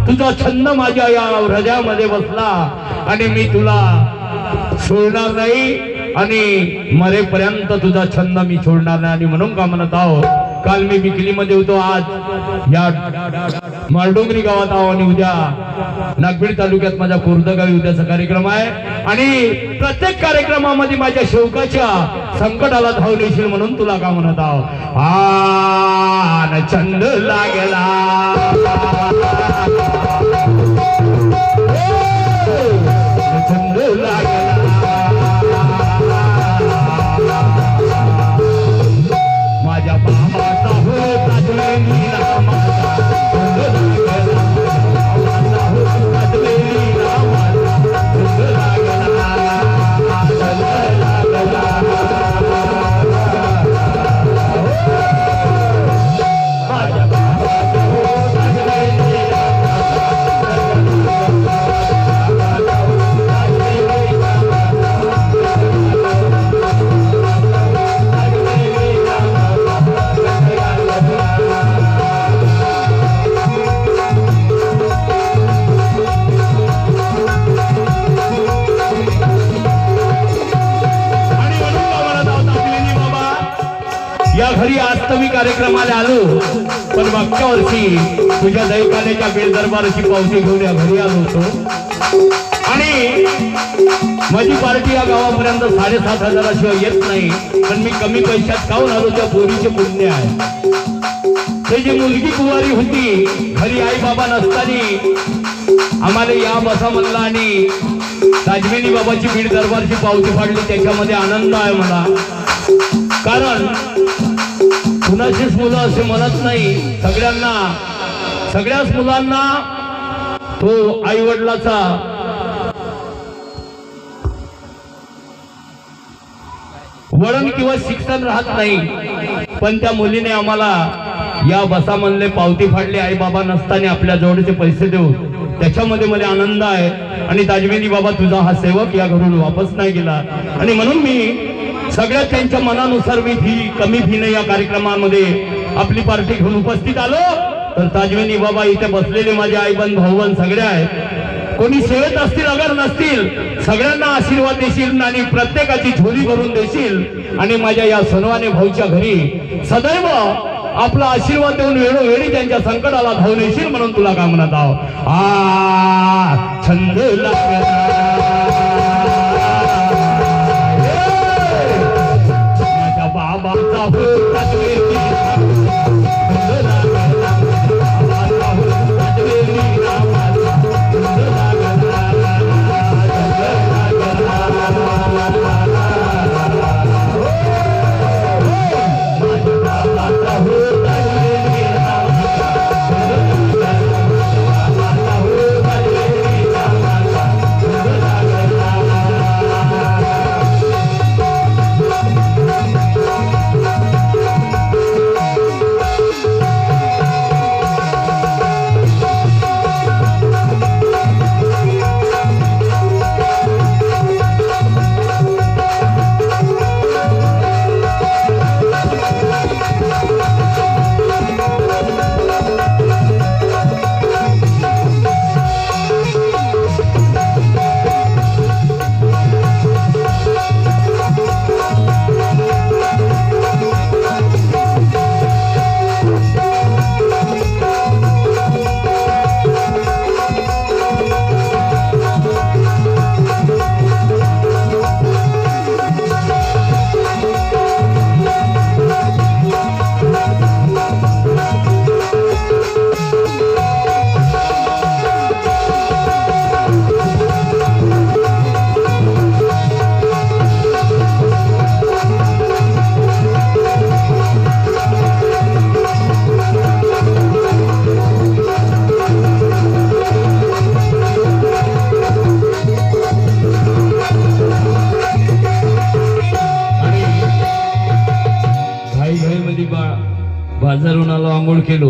तुझा छंद माझ्या या हृदयामध्ये बसला आणि मी तुला सोडणार नाही आणि मरेपर्यंत तुझा छंद मी सोडणार नाही. आणि म्हणून का म्हणत आहो, काल मी विकलीमध्ये होतो, आज या मारडोंगरी गावात आहो आणि उद्या नागबीड तालुक्यात माझ्ा कोरदगावी उद्याचा कार्यक्रम आहे. आणि प्रत्येक कार्यक्रमामध्ये माझ्या शौकाच्या संकटाला धाव देशील म्हणून तुला का म्हणत आहो. छंद लागला छंद लागला माझ्या बाबाचा होता तुला माझा छंद लागला बाबाचा होता तुला माझा छंद लागला छंद लागला माझ्या बाबाचा होता या घरी आज तर मी कार्यक्रमाला आलो, पण मागच्या वर्षी तुझ्या दैकाल्याच्या बेल दरबाराची पावती घेऊन या घरी आलो होतो आणि माझी पार्टी या गावापर्यंत 7,500 शिवाय येत नाही. पण मी कमी पैशात खाऊन आलो, त्या पोरीचे पुण्य आहे. त्याची मुलगी कुवारी होती, घरी आई बाबा नसताना आम्हाला या बसा म्हणला आणि ताजमेनी बाबाची बीड दरबारची पावती फाडली. त्याच्यामध्ये आनंद आहे मला, कारण कुणाचीच मुलं असे म्हणत नाही, सगळ्याच मुलांना तो आई वडिलाचा वळण किंवा शिक्षण राहत नाही. पण त्या मुलीने आम्हाला या बसा म्हणले पावती फाडली, आई बाबा नसताना आपल्या जवळचे पैसे देऊ, त्याच्यामध्ये मला आनंद आहे. आणि ताजमेनी बाबा तुझा हा सेवक या घरून वापस नाही गेला. आणि म्हणून मी सगळ्या त्यांच्या मनानुसार मी कमी फीने या कार्यक्रमामध्ये आपली पार्टी घेऊन उपस्थित आलो. तर ताजमेनी बाबा इथे बसलेले माझे आईबन भाऊबन सगळे आहेत, कोणी सेवेत असतील अगर नसतील, सगळ्यांना आशीर्वाद देशील आणि प्रत्येकाची झोली भरून देशील. आणि माझ्या या सनवाने भाऊच्या घरी सदैव आपला आशीर्वाद देऊन वेळोवेळी त्यांच्या संकटाला धावून येशील म्हणून तुला का म्हणत आहो. छंद लागला बाबाचा होता बाजारून आलो, आंघोळ केलो,